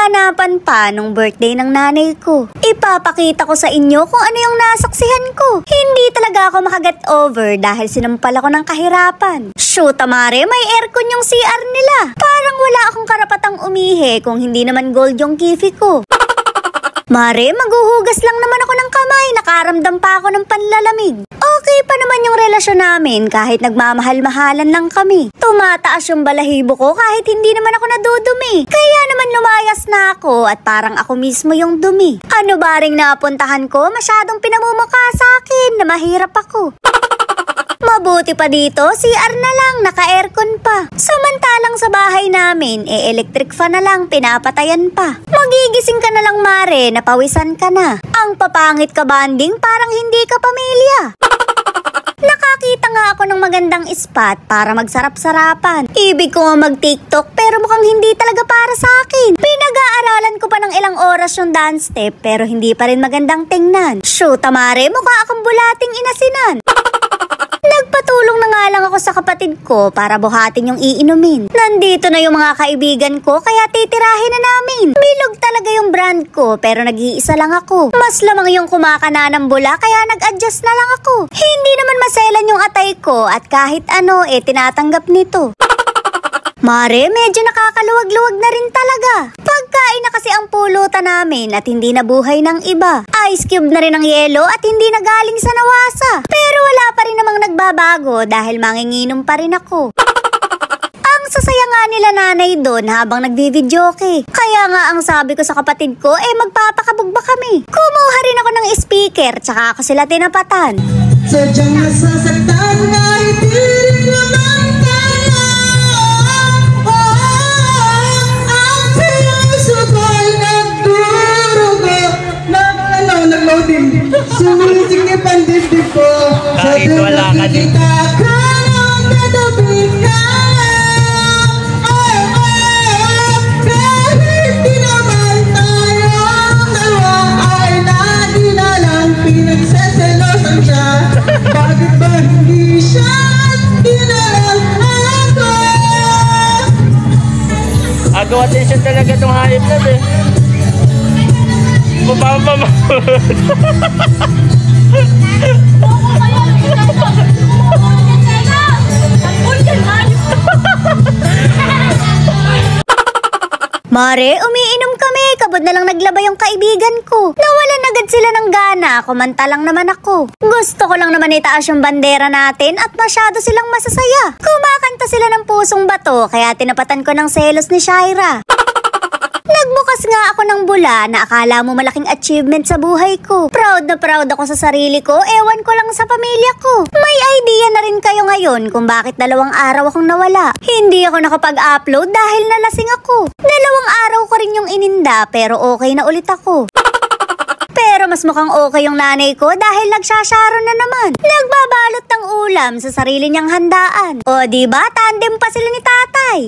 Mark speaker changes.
Speaker 1: Naganapan pa nung birthday ng nanay ko. Ipapakita ko sa inyo kung ano yung nasaksihan ko. Hindi talaga ako makaget over dahil sinampal ako ng kahirapan. Shoot, Mare, may aircon yung CR nila. Parang wala akong karapatang umihi kung hindi naman gold yung kifi ko. Mare, maghuhugas lang naman ako ng kamay. Nakaramdam pa ako ng panlalamig. Okay pa naman yung relasyon namin kahit nagmamahal-mahalan lang kami. Tumataas yung balahibo ko kahit hindi naman ako nadudumi. Kaya naman lumayas na ako at parang ako mismo yung dumi. Ano ba ring napuntahan ko? Masyadong pinamumukha sa akin na mahirap ako. Mabuti pa dito, CR na lang, naka-aircon pa. Samantalang sa bahay namin, electric fan na lang, pinapatayan pa. Magigising ka na lang, Mare, napawisan ka na. Ang papangit ka, banding, parang hindi ka pamilya. Nakakita nga ako ng magandang spot para magsarap-sarapan. Ibig ko nga mag-TikTok pero mukhang hindi talaga para sa akin. Pinag-aaralan ko pa ng ilang oras yung dance step pero hindi pa rin magandang tingnan. Shoot, Mare, mukha akong bulating inasinan. Nagpatulong na nga lang ako sa kapatid ko para buhatin yung iinumin. Nandito na yung mga kaibigan ko kaya titirahin na namin. Bilog talaga yung brand ko pero nag-iisa lang ako. Mas lamang yung kumakana ng bula kaya nag-adjust na lang ako. Hindi naman maselan yung atay ko at kahit ano tinatanggap nito. Mare, medyo nakakaluwag-luwag na rin talaga. Pagkain na kasi ang pulutan namin at hindi nabuhay ng iba. Ice cube na rin ang yelo at hindi na galing sa nawasa. Pero wala pa rin namang nagbabago dahil manginginom pa rin ako. Ang sasaya nga nila nanay doon habang nagbi-videoke. Kaya nga ang sabi ko sa kapatid ko, magpapakabog ba kami? Kumuha rin ako ng speaker tsaka ako sila tinapatan.
Speaker 2: Sadyang nasasaktan na itirin naman tayo. Nag-loading. Sumisig ni pandibdib ko.
Speaker 3: Kahit wala ka din.
Speaker 2: Kahit di naman tayong dalawa ay lagi na lang pinagseselosan siya. Bakit ba hindi siya at di na lang ako?
Speaker 3: Agaw attention talaga itong hayop na Pumapamamahod.
Speaker 1: Mare, umiinom kami. Kabod na lang naglaba yung kaibigan ko. Nawalan agad sila ng gana. Kumanta lang naman ako. Gusto ko lang naman itaas yung bandera natin at masyado silang masasaya. Kumakanta sila ng pusong bato kaya tinapatan ko ng selos ni Shaira. Nagbukas nga ako ng bula na akala mo malaking achievement sa buhay ko. Proud na proud ako sa sarili ko, ewan ko lang sa pamilya ko. May idea na rin kayo ngayon kung bakit 2 araw akong nawala. Hindi ako nakapag-upload dahil nalasing ako. 2 araw ko rin yung ininda pero okay na ulit ako. Pero mas mukhang okay yung nanay ko dahil nagsasharon na naman. Nagbabalot ng ulam sa sarili niyang handaan. O diba, tandem pa sila ni tatay.